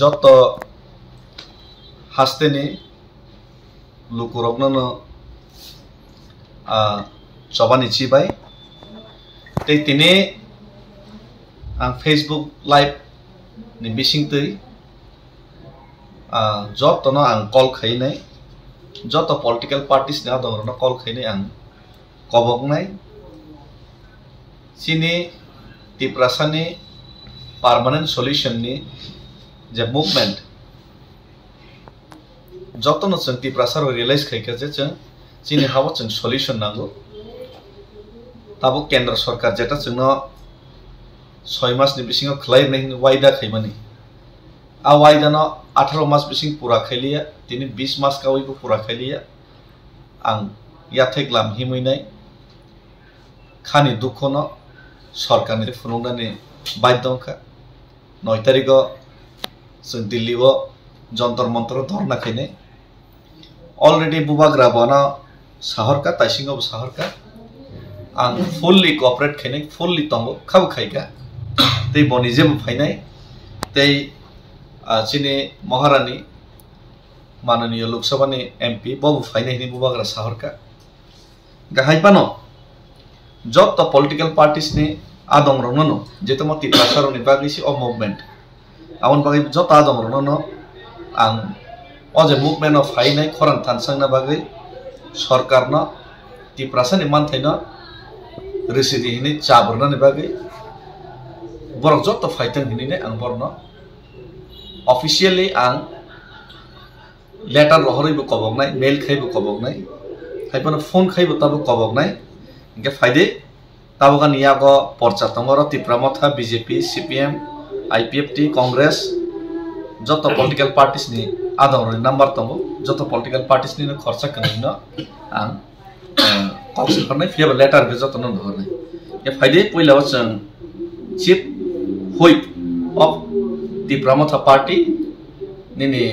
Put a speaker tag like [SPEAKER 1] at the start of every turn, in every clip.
[SPEAKER 1] যত হাসতেনি লুকুরকনো চবানি চিবাই tei tini ang Facebook live ni bising tui joto no ang call khainai joto political parties na dong no call khainai ang kobok nai sini tiprasani permanent solution ni je movement joto no chung tiprasar realize khaika je chung sini hawo chung solution nango tabo kendra sarkar jeta chungno 6 mas ni bisingo khlai nei waida khaimani a waida no 18 mas bising pura khailia tini 20 mas kawai ko pura khailia ang yatheklam himuinai khani dukho no sarkar ni phunungna ni baidongkha 9 tariko sung Delhi o jantar mantar dharna khainai already bubagra bana shahar ka taisingo shahar ka ang fully cooperate khainai fully tongo khau khaika tei boni jem phainai tei chini maharani mananiya lok sabha ni MP babu phainai ni bubagra shahar ka gahai pano joto political parties ni adong ronono jetamo tiprasar ni bagisi of movement amon bagai joto adong ronono ang oje movement of phainai khoran thansang na bagai sarkar no tiprasar ni manthaino residi hini chabrna ni bagai borok joto phaitang hini ne ang borno officially ang letter rohori bu kobognai mail khai bu kobognai haipano phone khai bu tabu kobognai inge phaide taboga niyago porcha tongoro tipramotha BJP CPM IPFT Congress joto political parties ni adong number tongo joto political parties ni kharcha kanino ang council karnai fiaba letter ge joto non dhornai e phaide poila wachang chief whip of the Pramotha party nini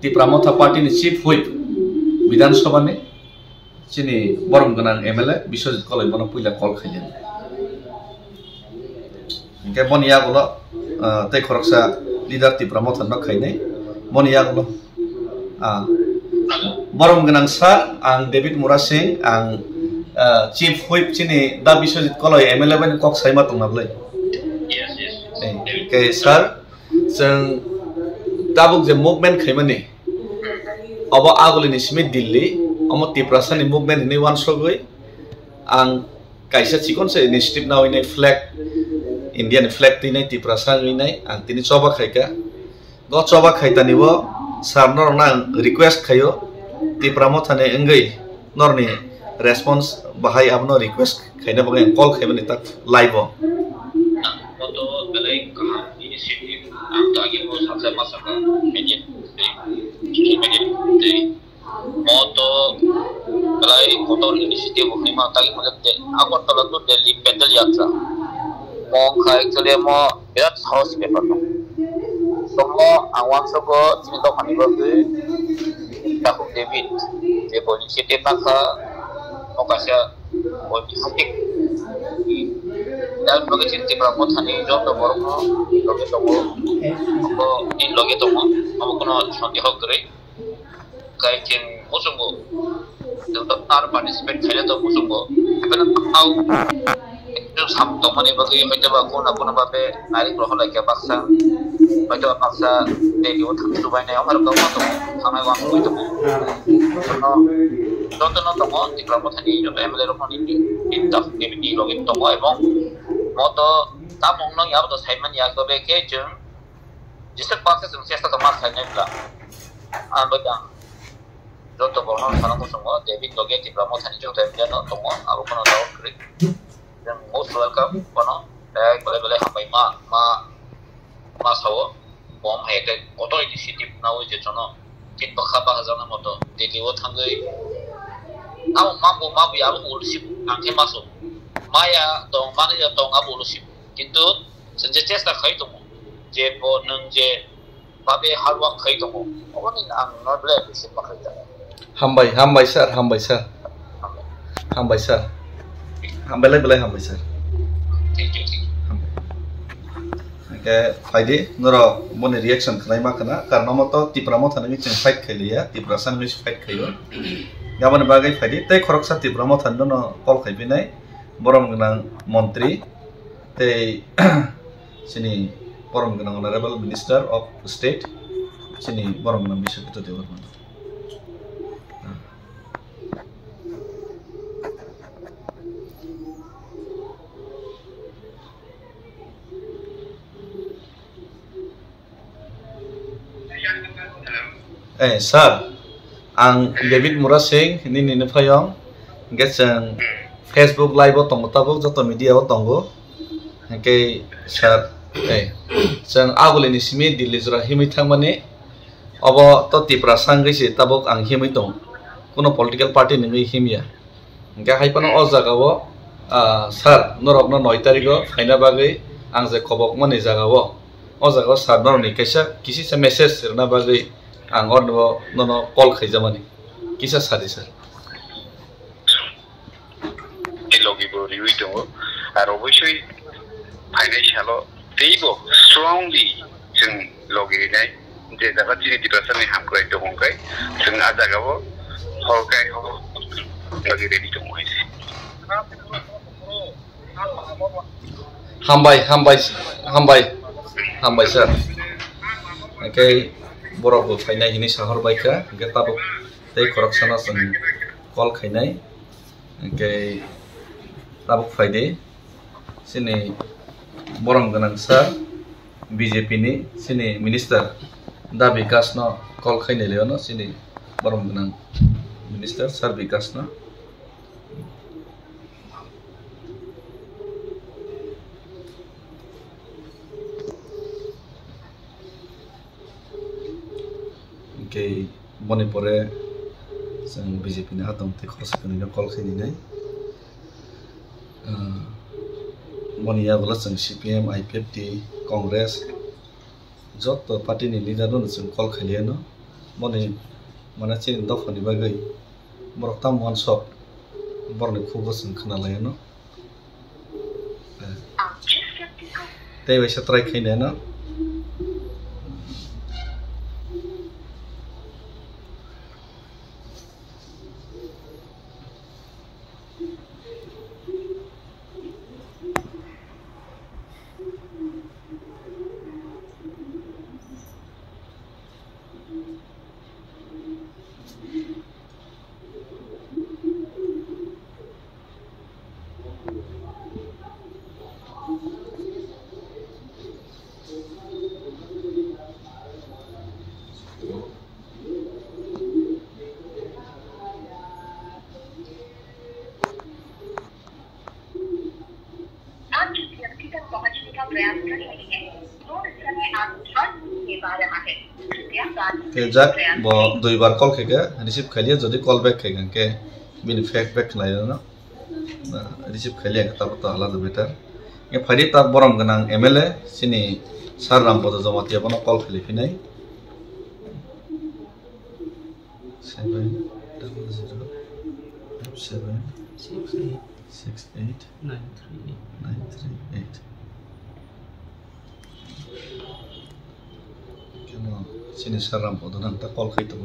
[SPEAKER 1] the Pramotha party ni chief whip Vidhan Sabha ni chini borom ganang MLA Biswajit Kolai bono poila call khailen ke bonia golo tei khoroksa leader the Pramotha no khainai bonia golo borom ganang sir ang David Mura Singh ang chief whip chini da Biswajit Kolai MLA bani kok saima tongnalai ke sir jeng tabuk je movement khaimani abo agolini smith Delhi amo tiprasani movement ni wan sogoi ang kaisa chikon se initiative na oinai flag Indian flag tinai tiprasa oinai ang tini choba khaika go choba khaitani bo sarnor na request khayo Tipramotha ne engai norni response bahai abno request khaina bagai call khaimani tak live
[SPEAKER 2] to belai initiative tagi mo saksa masaka media moto belai motor initiative hima tagi mo jate akor tala to Delhi pedal yatra mong khai chale mo birat house paper no tomo awan sogo chini khani boge taku David je boni initiative pakha okasya boni hatik dan bagi cinti Pramotha ni joto bormo loge tomo ko in loge tomo amo kono sandeho kare kai chen musungo joto tar participate khaile to musungo apena au ekটু সাপ tomani bagi hoite ba kono babe nari groho lage baksa hoite ba baksa Delhi o thang dubai na amar ko to samay wan ko to no joto no tomo Pramotha ni joto MLA ro khani inta ni loge tomo ebong moto tamong nang yabo to saiman yago be ke jung jisek pakse sung siesta to mas khaine bla ambadang joto borno sana ko songo David loge Pramotha ni joto MLA no tomo abo kono daw kri then most welcome kono ek bale hamai ma sawo bom heke auto initiative na oi je chono kit bakha ba hazana moto Delhi o thangai aw mabu yabo ulsi angke maso maya dong mana ya dong abu lusi kintu senje cesta khai tomo je bo nang je babe halwa khai tomo oni ang noble bisi pakhata
[SPEAKER 1] hambai sir hambai sir ke faide noro mone reaction khlai ma kana karno moto tipra mo thani ching fight khaliya tipra san mi fight khayo gabon bagai faide tei khoroksa tipra mo than no call khaibinai borom gnang montri tei sini borom gnang honorable minister of state sini borom gnang bisakito dewarman sir, ang David Murasing ni Payong, get ang Facebook live o tongo tabok joto media o tongo, kay sir, sang agul ni simi Delhi jura himit thangmani, obo to tipra sangai si tabok ang himit tong, kuno political party ni himya, kay hay pano o jagawo, sir, norok no 9 tariko, haina bagay ang je kobok mani jagawo, o jagawo sir nor ni kaisa kisi sa message na bagay ang orno nono call khaijamani kisa sadi sir
[SPEAKER 2] elogi bo riwi tongo ar obosoi financial teibo strongly jeng logi nai je jaga chini dipasan ni hamkrai tongo kai jeng ajaga bo hokai ho logi ready tongo ise hambai sir okay borok bo fainai hini sahar baika ge tabuk tei khoroksana sung call khainai ge tabuk faide sini borong ganang sa BJP ni sini minister da vikas no call khainai leono sini borong ganang minister sar vikas no ke mone pore sang BJP na hatam te khos kani na call khini nai mone ya bola sang CPM IPFT Congress jot party ni leader no sang call khali no mone mana chin da phani bagai borok tam one shot borne khubo sang khana lai no te wai try khine no Jack bo 2 bar call khega receive khaliya jodi call back khega ke bin fact back khlai no receive khaliya ta to alada better ye phari tar borom ganang MLA sini sar rampodo jamatia bono call khali finai 77768 sini saram podo nanta call khai to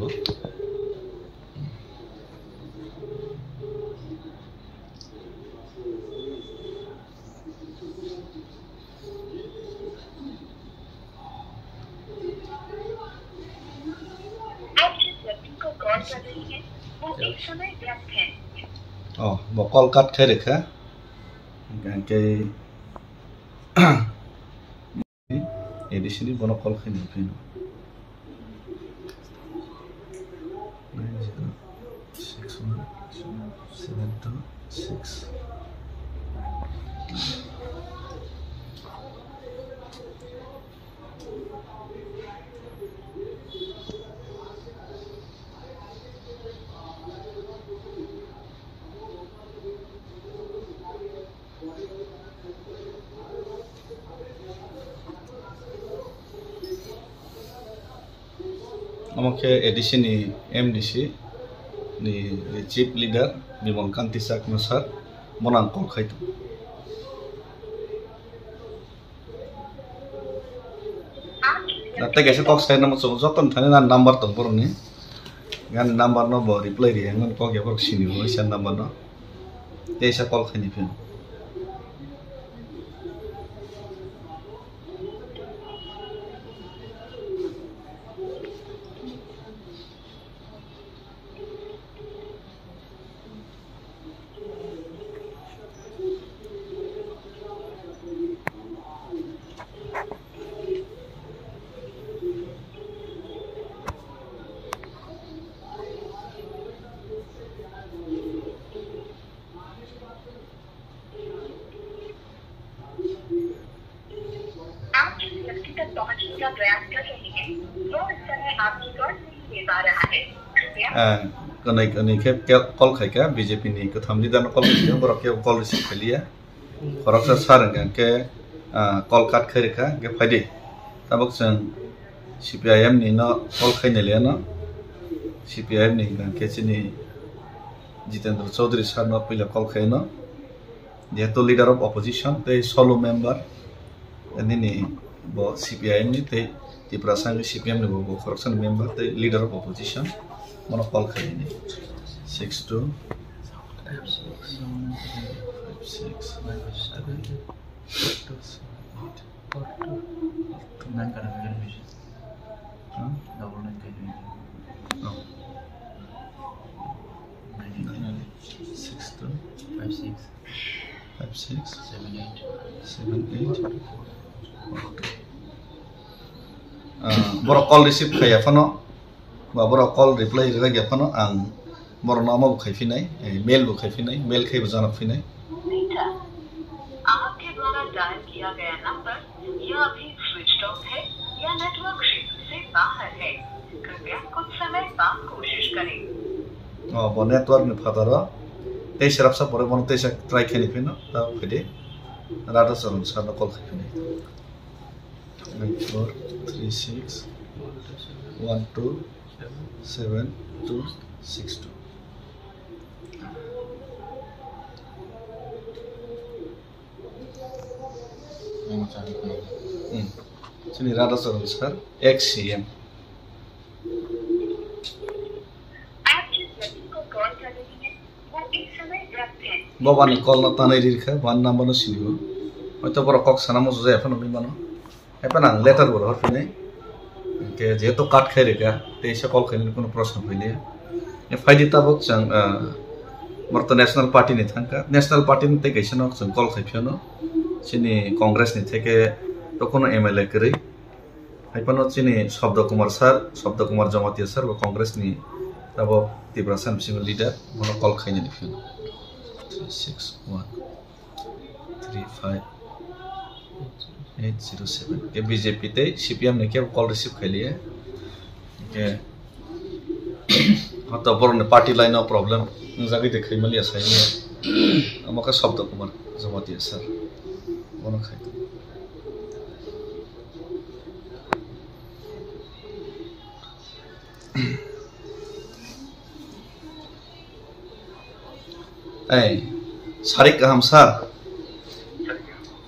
[SPEAKER 2] oh bo call cut khai rekha ke edisini bono call khai ni pino 9061726 আমাকে ADC ni MDC ni chief leader Bimol Kanti Sakma sir monang call khai to
[SPEAKER 1] Nanti kaisa kok saya nama so joton thane na number tong por ni. Gan number no bo reply ri ngon kok ya por sini bo isa number no. Kaisa call khani pin.
[SPEAKER 3] का प्रयास कर रहे हैं वो इस समय आपकी call नहीं ले पा रहा है
[SPEAKER 1] कनै खेब कल खायका बीजेपी नि कथाम लिदार कल खायका बरक के कल रिसीव खलिया खरक सारंगा के कल काट खैरेखा के फायदे तबक जों सीपीआईएम नि न कल खायनेले न सीपीआईएम नि के चिनि जितेंद्र चौधरी सर न पहिला कल खायनो जेहेतु लीडर ऑफ ऑपोजिशन ते सोलो मेंबर नि bo CPIM ni te di perasaan CPIM ni bo corruption member te leader of opposition mana call kali ni 62 Boro call receive kaya fano, ba boro call reply kaya fano ang boro nama bukai finai, mail bukai finai, mail kaya bujana finai.
[SPEAKER 3] आपके द्वारा dial किया गया number या अभी switch off है या network क्षेत्र से बाहर है कृपया कुछ समय बाद कोशिश करें
[SPEAKER 1] bo network ni fatara tei serap sa pore bono tei sa try khani fino ta khide rada saron sa na call khani 9436 127262 Sini rada saron sir XCM Bawa ni call na tanai dirka, one number no sini. Itu baru kok sana mau susah apa nabi mana? Apa nang letter baru harus ini. Ke jeto cut kiri ka, teisa call kiri ni kono proses nabi ni. Faidi tabok jang, merto national party ni thangka, national party ni teke sini nak jang call kiri no. Sini Congress ni teke, to kono MLA kiri. Apa no sini Sabda Kumar sir, Sabda Kumar Jamatia sir, ba Congress ni tabok Tibrasan single leader, mana call kiri ni fiyo. 36135 के BJP ते CPM ने क्या call receive कर लिया के हाँ तो बरों ने पार्टी लाइन ऑफ प्रॉब्लम जागी देखे मलिया सही में अमका शब्द कुमार जमाती है सर बोलो खाई Sarik kaham sar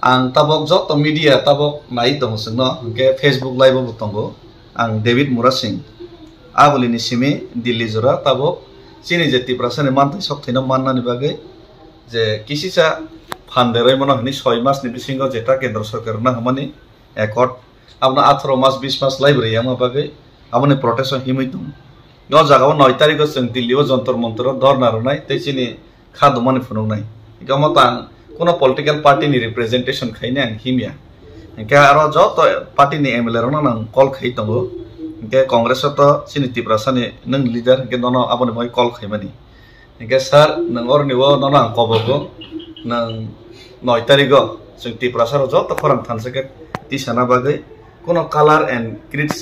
[SPEAKER 1] ang tabok joto media tabok nai tong sengno ke Facebook live bo tongo ang David Murasing abuli ni simi Delhi jora tabok sini jeti prasane mantai sok thina manna ni bagai je kisi sa phanderoi mono ni 6 mas ni bisingo jeta kendra sarkar na hamani accord amna 18 mas 20 mas library ama bagai amane protection himai tung no jagao 9 tarikh jeng Delhi o jontor montor dharna ronai te sini khadu mani phunong nai ikamata kono political party ni representation khaine ang himya ke aro joto party ni MLA rona nang call khai tongo ke congress to sini tiprasani nang leader ke nono abone moi call khaimani ke sir nang or ni wo nono ang kobogo nang 9 tarigo sing tiprasaro joto khoram thanse ke tisana bagai kono color and creeds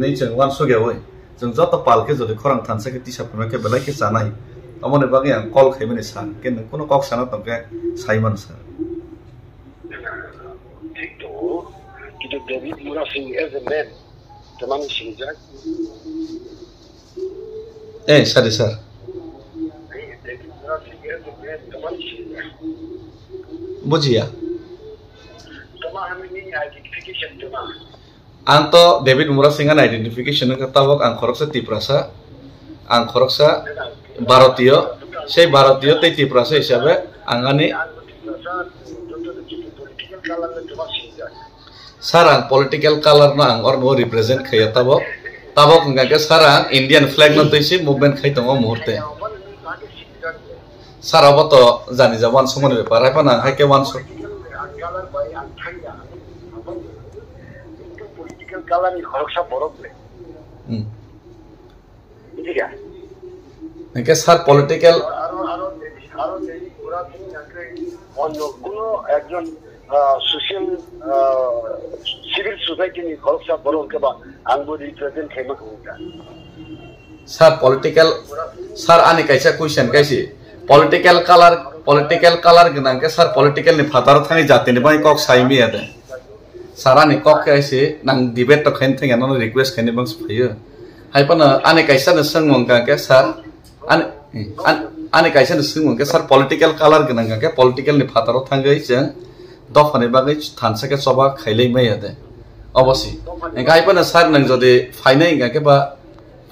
[SPEAKER 1] nei chang wan suge oi jeng joto palke jodi khoram thanse ke tisa phame ke belai ke sanai amone bagai ang call khaimani sir ke nang kono kok sana tongke Simon sir.
[SPEAKER 4] David Murasing as a man, the man is Jack.
[SPEAKER 1] Sorry sir.
[SPEAKER 4] David Murasing as a man, the man is Jack.
[SPEAKER 1] Bujia.
[SPEAKER 4] Tama hamini identification tama.
[SPEAKER 1] ang to David Mura Singhan identification ng katabok ang koroksa Tiprasa, ang koroksa Bharatiyo, সেই Bharatiyo tay Tiprasa hisabe ang ani sarang political color na ang orno represent khaya tabok ngake sarang Indian flag na toisi movement khai tongo muhurte sarabo to jani jawan somone bepar hai pana hai ke wan so
[SPEAKER 4] colour খরচা বড়লে বুঝিয়া
[SPEAKER 1] একে sir political
[SPEAKER 4] আরো পুরা অন্য কোন একজন social civil society নি খরচা বড়কে বা আঙ্গু রিপ্রেজেন্ট হেমা কোটা
[SPEAKER 1] স্যার পলিটিক্যাল স্যার আনি কাইসা কোয়েশ্চন কাইসি পলিটিক্যাল কালার গনাকে স্যার পলিটিক্যাল নি ফাতার থানি জাতিনি বাই কক সাইমি আদে sarani kok kaisi nang debate to khain thing ano request khain bang phayo haipana ane kaisa na sangmong ka ke sir ane kaisa na sangmong ke sir political color gnang ka ke political ni phataro thangai jeng dofani bagai thansa ke soba khailei mai ade obosi enga haipana sir nang jodi phainai ga ke ba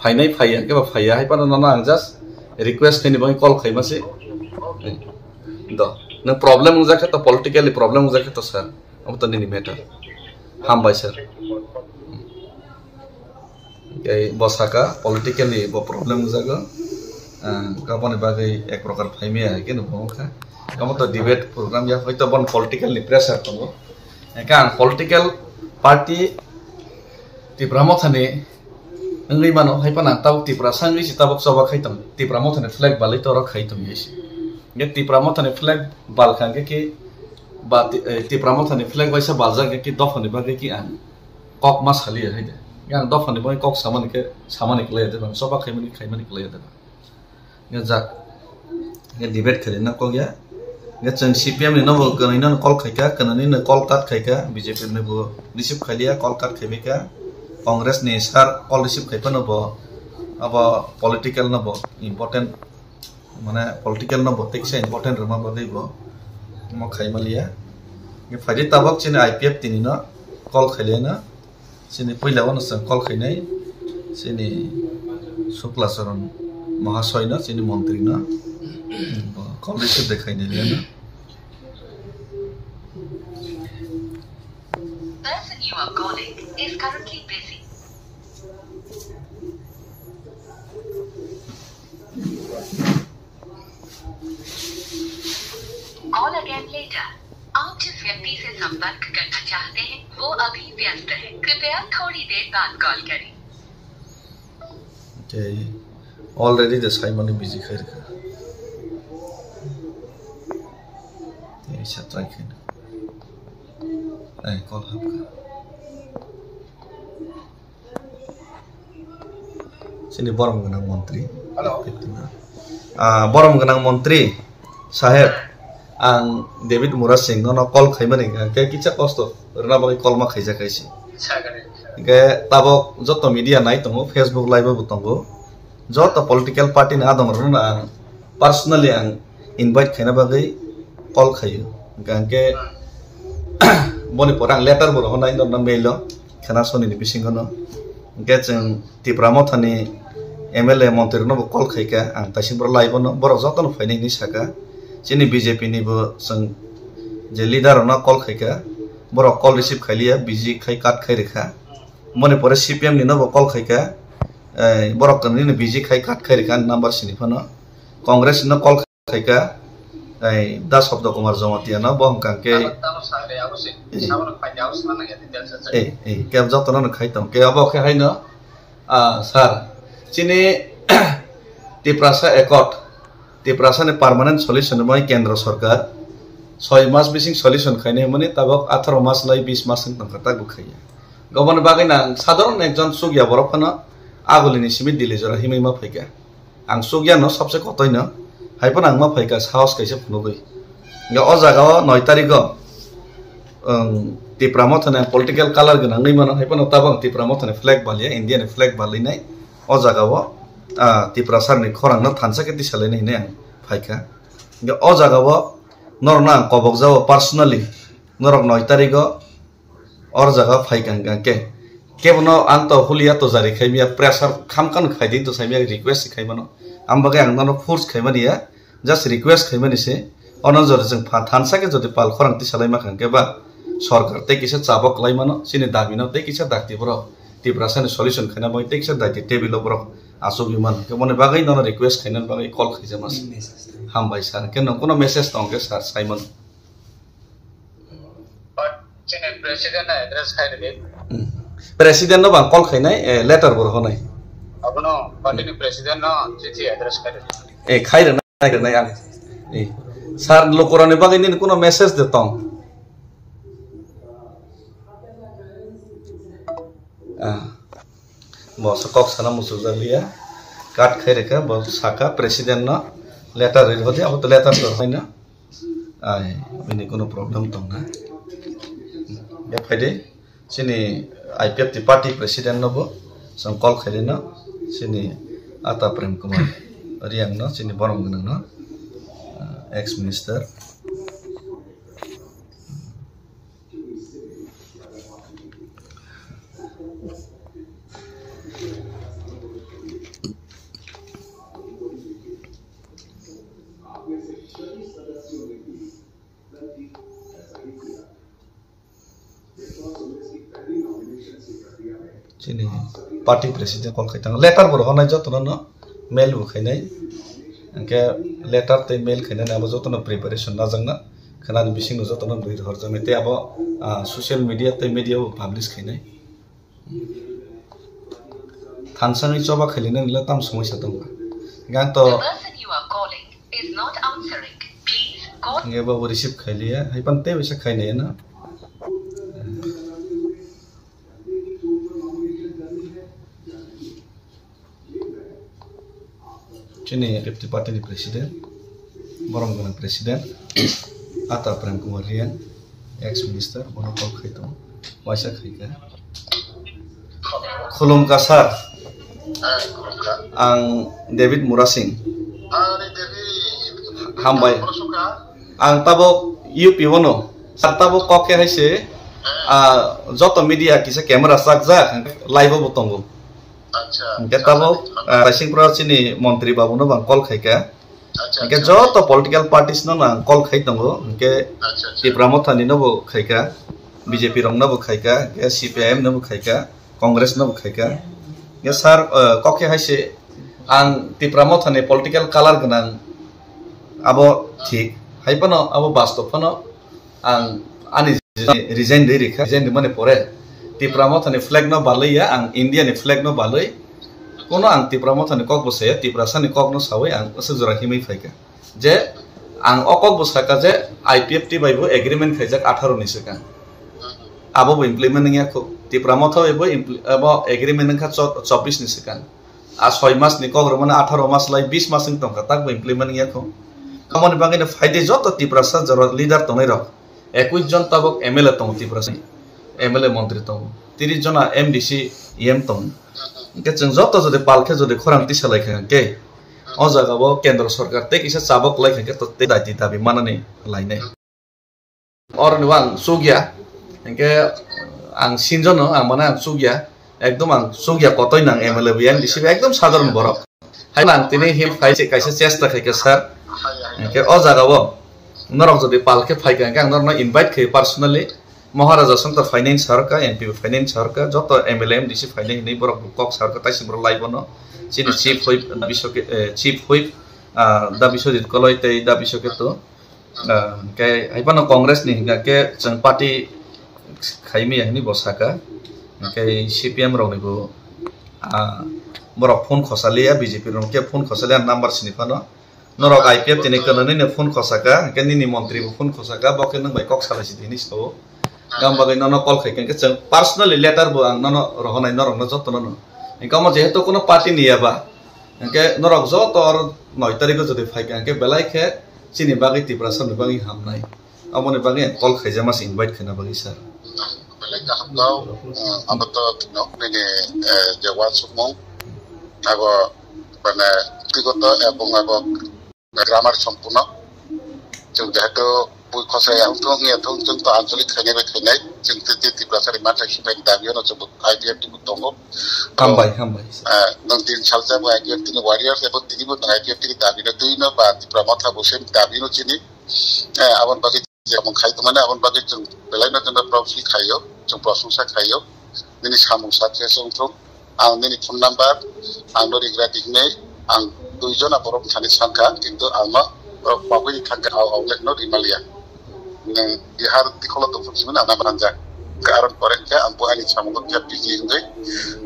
[SPEAKER 1] phainai phaya ke ba phaya haipana nana ang just request khain bang call khaimasi do na problem uja ke to politically problem uja ke to sir amta ni matter hambai sir এই বসাকা politically ব problem জাগো কাপনে বাগৈ এক প্রকার ফাইমিয়া কেন ভমখা কামত debate programme ইয়া হয়তো বন politically pressure তঙ্গ Kang political party টিপ্রামথানে নংই মানো হাইপানা তাব টিপ্রা সাংগি সিতাবক সবা খাইতম টিপ্রামথানে ফ্ল্যাগ বালাই তর খাইতম ইসি গে টিপ্রামথানে ফ্ল্যাগ বালখাঙ্গে কি বা টিপ্রামথানে ফ্ল্যাগ বাইসা বালজাগে কি দফনে বাগে কি আন কক মাস খালি হাইদে yang dofan boy kok saman ke lede bang soba khaimani ke lede bang ya jak ya debate khale na ko ya chang CPM ni no bo kanai na call khaika kanani na call cut khaika BJP ne bo receive khalia call cut khaimika congress ni sar call receive khaipa no bo aba political na bo important mane political na bo tekse important rama bo dei bo mo khaimalia ya faji tabak chine IPF tini na call khale na sini पहिला अनुसार कल खैनाय sini Shuklacharan महाशय न sini मन्त्री न कल receive देखाइने लिएन
[SPEAKER 3] person you are calling is currently busy. Call again later. आप जिस व्यक्ति से संपर्क करना चाहते हैं वो अभी व्यस्त है कृपया थोड़ी देर बाद कॉल करें
[SPEAKER 1] okay already the Simon busy khairka ei chatrai khain ai call habka sini borom ganang mantri hello borom ganang mantri saheb ang David Mura Singh no call khaimani ke kicha kosto rna bagi call ma khaija kaisi ke tabok joto media nai tongo Facebook live bu tongo joto political party na adong rna personally ang invite khaina bagi call khayo gangke boni porang letter bu ro nai na mail khana soni ni bising no ke chang tipramo thani MLA montri no call khaika ang tasim bro live no boro joto no faini ni saka sini BJP ni bo sang je leader na call khaika boro call receive khaliya busy khai kat khai rekha mone pore CPM ni no bo call khaika boro kan ni busy khai kat khai rekha number sini phano congress no call khaika Das Sabda Kumar Jamatia na bo hangkang ke ke joto na khaitam ke abo khe haino sir sini tiprasa ekot tiprasa ne permanent solution moi kendra sarkar 6 mas bising solution khaine mane tabok 18 mas lai 20 mas tang kata gukhaiya gobon bagai nang sadharon ekjon sugya borofana agolini simit dile jora himaima phaika ang sugya no sabse kotoi na haipon ang ma phaika saos kaise phunogoi ga o jaga 9 tarikh tipramothane political color gna ngai mano haipon tabang tipramothane flag balia Indian flag balinai o jaga o tiprasar ni khorang na thansa ke tisale nei ne phaika ga o jaga o norna kobok jaw personally norok 9 tarikh or jaga phaika ke kebono anto hulia to jari khaimia pressure khamkan khaidin to saimia request khaimano ambaga angno force khaimani ya just request khaimani se onojor jeng thansa ke jodi pal khorangti salaima khangke ba सरकार ते किसे चाबक लाइमानो सिने दाबिनो ते किसे दाक्ति बरो तिब्रासानि solution खैना मै ते किसे दाक्ति table बरो आसो बिमान के मने बागै नन रिक्वेस्ट खैनन बागै कल खैजामास हामबाय सार के न कोनो मेसेज दं के सार साइमन
[SPEAKER 2] सिने प्रेसिडेंट एड्रेस खाइदे
[SPEAKER 1] प्रेसिडेंट न बां कल खैनाय लेटर बरो होनाय
[SPEAKER 2] अबनो पार्टी प्रेसिडेंट न चिठी एड्रेस खाइदे
[SPEAKER 1] खाइरे नाय आं सार लोकरानि बागै नि कोनो मेसेज देतों बस कक साना मुसुजालिया काट खैरेका बस साका प्रेसिडेंट न लेटर रे होदे अब तो लेटर तो हैन आय बिनि कोनो प्रॉब्लम त ना या फाइदे सिनि आईपीएफ ति पार्टी प्रेसिडेंट नबो सं कल खैरे न सिनि आता प्रेम कुमार रियांग न सिनि बरम गन न ex minister Sini party president kol khaitang letter bor honai jotno no mail bu khainai angke letter te mail khainai abo jotno preparation na jangna khanani bising no jotno duir horjame te abo social media te media bu publish khainai thansani choba khailina nila tam samosa dong gang to nge ba receive khailia haipan te bisa khainai na Ini deputy party president, borong dengan presiden, atau Prem Kumar Rian, ex minister, monopol kaitu, wajah kaiga. Khulum kasar, ang David Murasing, hambai, ang tabok UP wono, saat tabok koke haise, joto media kisah kamera sakja, live botonggo. Kita mau racing pro sini menteri babu no bang kol khaika ke joto political parties no na kol khai tongo ke ti pramothani no bo khaika BJP rong no bo khaika ke CPIM no bo khaika Congress no bo khaika ke sar kokhe haise ang ti pramothani political color ganang abo thik haipano abo bastopano ang ani resign de rekha resign de mane pore ti pramothani flag no balaiya ang India ni flag no balai kono ang ti pramothani kok bose ti prasani kok no sawe ang asujura himai phaika je ang okok bosaka je IPF ti baibo agreement khaijak 18 ni seka abo bo implement ngia ko ti pramotho ebo abo agreement nka 24 ni seka a 6 mas ni kok romana 18 mas lai 20 mas ing tongka tak bo implement ngia ko kamone bangene faide joto ti prasa jor leader tonai ro 21 jon tabok MLA tong ti prasani MLA মন্ত্রী তং 30 জনা MDC EM তং কে जों जत जदि पालखे जदि खरांति सलायखा के अ जागाबो केन्द्र सरकार ते किसे चाबक लायखा के तते दायति दाबि मानने लायने और निवां सुगिया के आं सिनजनो आं माने आं सुगिया एकदम आं सुगिया कतय नां MLA बि MDC एकदम साधारण बरक हाय नां तिने हिम फाइसे काइसे चेष्टा खायके सर के अ जागाबो नरक जदि पालखे फायका के आं नरनो इनभाइट खे पर्सनली महाराजा संतर फाइनेंस सरका एमपी फाइनेंस सरका जत MLA MDC फाइनेंस नै बरक कक सरका ताइसिमरो लाइबनो सिनि चीफ हुइप बिसके चीफ हुइप दा बिसजित कलय तै दा बिसके तो के हाइपानो कांग्रेस नि के जों पार्टी खाइमी हनि बसाका के CPM रौनिबो बरक फोन खसालिया बीजेपी रौ के फोन खसालिया नम्बर सिनिफानो नरक IPF तिने कनने ने फोन खसाका के निनि मन्त्री फोन खसाका बके नं बाय कक सालासि दिनिस तो गाम बागै नन कल खाइकेन के जों पर्सनली लेटर बो आं नन रहनाय नरक न जत नन इकाम जेहेतु कोनो पार्टी नियाबा के नरक जत और 9 तारिख जदि फाइका के बेलायखे सिनि बागै तिब्रासन बागै हामनाय अमने बागै कल खाइजामास इनभाइट खना बागै सर
[SPEAKER 5] बेलायखा हामनाव आबतो तिनो ने जेवा सुमं आगो माने व्यक्तिगत এবং গ্রামার সম্পূর্ণ जों जेहेतु bui khosai ang thong nge thong chung to anjali khane be khane chung te ti prasari ma thai sipai dabiyo no chung idea ti tongo
[SPEAKER 1] hambai
[SPEAKER 5] nang tin chalsa ba idea ti warriors ebo ti bo idea ti dabiyo tu no ba ti pramotha bosen dabiyo chini abon bagi jamon khai to mane abon bagi chung belai na chung propsi khayo chung prosungsa khayo nini samungsa che chung thong ang nini phone number ang no regret ne ang duijon aborok thani sangka kintu alma Pabui tangga awalnya no di Malaysia. Neng di hari di kalau tu fungsi mana nama ranjang. Kearan korek ke ampu ani samudut ke biji ini.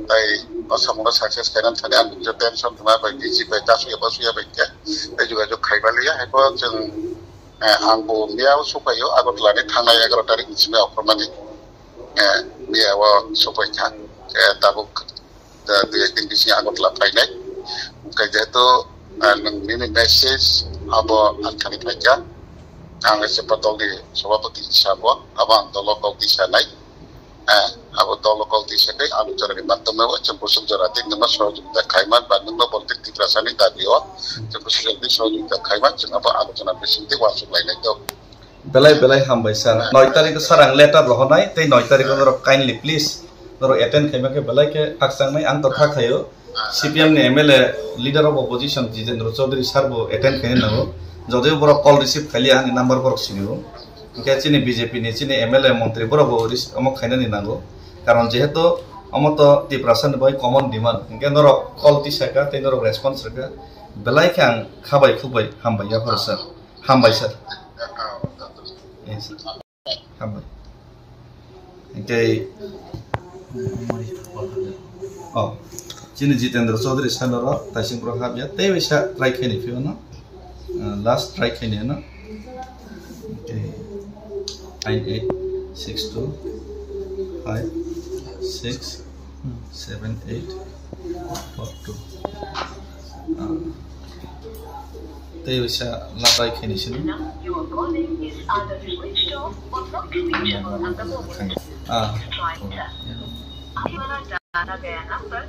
[SPEAKER 5] Tapi samudut sukses kanan tadi ampu je pension cuma baik biji baik kasu ya basu ya baik ke. Tapi juga jo kai Malaysia. Heko jeng ampu miao supaya agar lari tangai agar dari insime opermani miao supaya kan. Tabuk dia kondisi agar lapai naik. Kerja itu neng ini message abo angkani paja ang sepatol di sabapati sabwa abang dolokol di sanai abo dolokol di sanai alu cara di bantam mewa cempusuk jarati nama sojunda kaiman bandung no politik di prasani dabiwa cempusuk di sojunda kaiman cengapa alu cara besinti wasuk lain itu
[SPEAKER 1] belai hambai sar 9 tarik sarang letter rohonai tei 9 tarik noro kindly please noro attend khaima ke belai ke taksang nai ang totha khayo CPM ने MLA leader of opposition Jitendra Chaudhary sir bo attend kene nago jodeo boro call receive khali ani number boro sinigo ke chini BJP ni chini MLA মন্ত্রী boro bo amok khaina ni nago karon jehetu amoto ti prasan boy common demand ke noro call ti saka te noro response raka belai khang khabai khubai hambai ya hor sir hambai sir yes hambai ke oh Chini Jitendra Chaudhary Sanora, Tasing Prohabia, they wish a try can if you know. Last try can you know. Okay. 9862 5 6 7 8 4 2. They wish a la try can you know.
[SPEAKER 3] Your calling is either switched off or not reachable at the moment. Try it. डाला गया number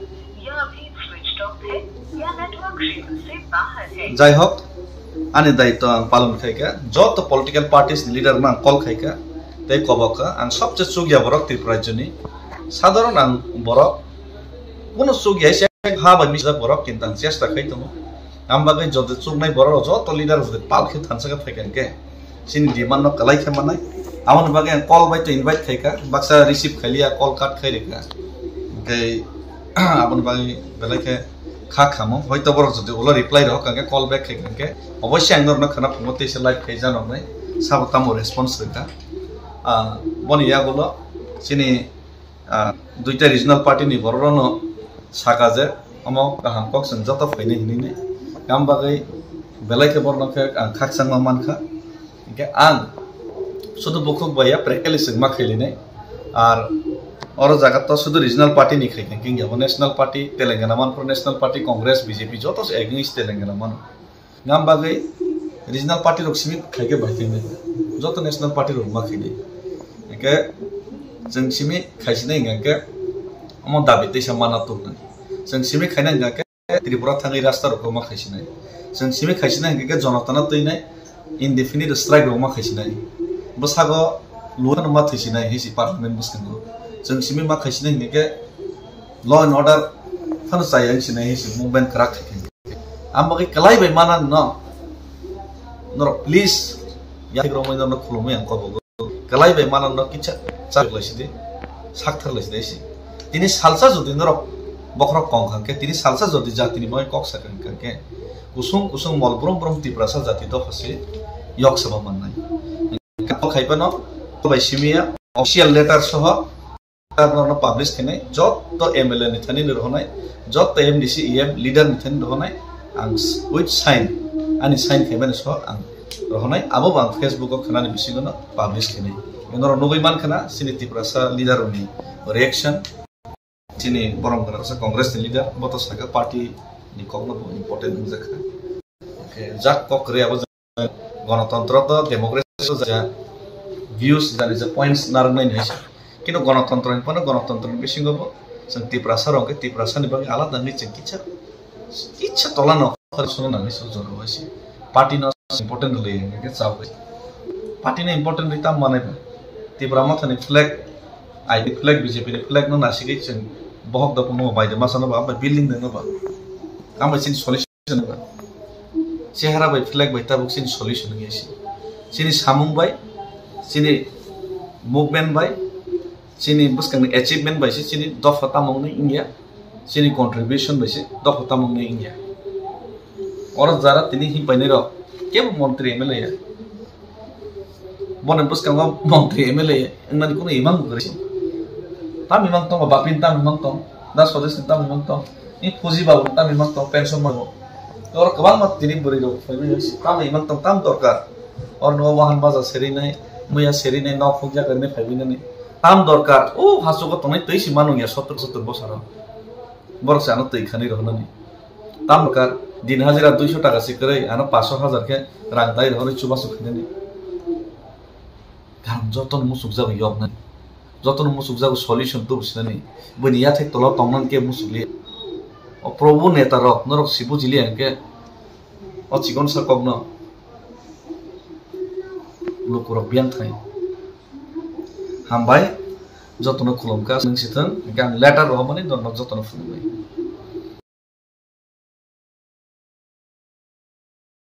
[SPEAKER 3] या अभी switch off है या network क्षेत्र से बाहर है
[SPEAKER 1] जय हो आने दायित्व आं पालन खायका जत पॉलिटिकल पार्टीज लीडर मा कल खायका ते कबका आं सबसे सुगिया बरक त्रिपुराजनी साधारण आं बरक कोनो सुगिया से हाबा मिजा बरक किनतां चेष्टा खायतमो आमबागै जद सुगनाय बरक जत लीडर जद पालखे थानसका फायकानके सिनि डिमान्ड न कलाय खामानाय आवन बागै आं कल बाय तो इनवाइट खायका बाक्सा रिसीव खालिया कल काट खायरेका आपन बाई बेले के खा खामो হয়তো বড় যদি ওলা রিপ্লাই রহ কাকে কল ব্যাক খাইকে অবশ্যই আংদর না খানা ফমতে এসে লাইভ খাই জানো নাই সাবতামো রেসপন্স রেখা বনিয়া গুলো চিনি দুইটা রিজনাল পার্টি নি বড়রনো সাকাজে আমো কাহাম ককসন যত ফাইনে হিনিনে কাম বাগै বেলাইকে বর্ণকে আং খাকসাং মানখা কে আং শুধু বখক বাইয়া প্র্যাকটিক্যালি সিগমা খেলিনে আর और जगह तो शुद्ध रीजनल पार्टी नहीं खाई क्योंकि अब नेशनल पार्टी तेलंगाना मान पर नेशनल पार्टी कांग्रेस बीजेपी जो तो एग्निस्ट तेलंगाना मान नाम बागै रीजनल पार्टी लोग सीमित खाई के बातें में जो तो नेशनल पार्टी लोग मा खाई के जों सीमित खाइसी नहीं के हम दाबी ते समाना तो जों सीमित खाइना के त्रिपुरा थांगै रास्ता रोको मा खाइसी नहीं जों सीमित खाइसी नहीं के जनताना तैने इनडेफिनिट स्ट्राइक रो मा खाइसी नहीं बसागो लुन मा थैसी नहीं हिसी पार्लियामेंट बुस्थिंगो जों सिमी मा खाइसिने हिके ल एन्ड अर्डर फन सायं सिने हिसि मुभमेन्ट खराक आमबागै कलाय बाय माना न नर प्लीज याति ग्रोमै न खुलुमै आं कबगो कलाय बाय माना न किछा चागलासिदे साकथारलासिदे सि तिनि सालसा जदि नर बखर कंखांके तिनि सालसा जदि जातिनि मै कक साकंके कुसुम कुसुम मलब्रम ब्रम तिप्रासा जाति द फसे यक सभा माननाय का खाइबा न बाय सिमिया ऑफिशियल लेटर सह पब्लिश थे जत तो MLA निथानी रहनाय जत तो MDC EM लीडर निथानी रहनाय आं विथ साइन आनी साइन खाइबानि सह आं रहनाय आबो आं फेसबुक आव खानानि बिसिगनो पब्लिश थे नर नगै मान खाना सिनि त्रिपुरा लीडर नि रिएक्शन सिनि बरमगरा कांग्रेस नि लीडर बत सागा पार्टी नि कगनो इम्पोर्टेंट जाखा जाक ककरे आबो गणतंत्र तो डेमोक्रेसी जा व्यूज जानि जा पॉइंट्स नारनाय नैस किन्तु गणतंत्र पनि गणतंत्र बिसिङबो जों त्रिपुरा रंगे त्रिपुरा नि बागै आलादा नि जों किछा तला न खरसनो नाङै सुजरो हइसे पार्टी न इम्पोर्टेन्ट लैयो के चावै party na important ri tam mane ti brahma thani flag ID flag BJP ni flag no nasi gei chen bohok da puno bai de masana ba building de no ba am sin solution ba chehara bai flag bai tabuk sin solution ngi si sini samung bai sini movement bai sini buskang achievement bai sini dofa tamong ni India sini contribution bai si dofa tamong ni India और जरा तिनी ही बने रहो क्या मंत्री MLA है बने पुष्कर मंत्री एमएलए इन्हें को नहीं इमांग करें ताम इमांग तो बापिन ताम इमांग तो ना स्वदेशी ताम इमांग तो ये फौजी बाबू ताम इमांग तो पेंशन मांगो तो और कबाल मत तिनी बुरी रो ताम इमांग तो ताम दरकार और नो वाहन बाजा सेरी नहीं मुया सेरी नहीं नौ फौजा करने फाइवी नहीं ताम दरकार ओ हासो को तुम्हें तो इसी मानो या 70 बছর बरस आना तो इखानी रहना नहीं ताम दरकार दिन हाजिरा 200 টাকা सिकरे आना 500,000 के रांगदाई रहने चुबा सुखने नहीं कारण जतन मुसुक जाबो यब ना जतन मुसुक जाबो सॉल्यूशन तो बुझना नहीं बनिया थे तलो तंगन के मुसुकली ओ प्रभु नेता र नरक शिबु जिली के ओ चिकन सा कबन लोकर बियान थाई हामबाय जतन खुलमका सिथन गाम लेटर रह माने दन जतन फुलबाय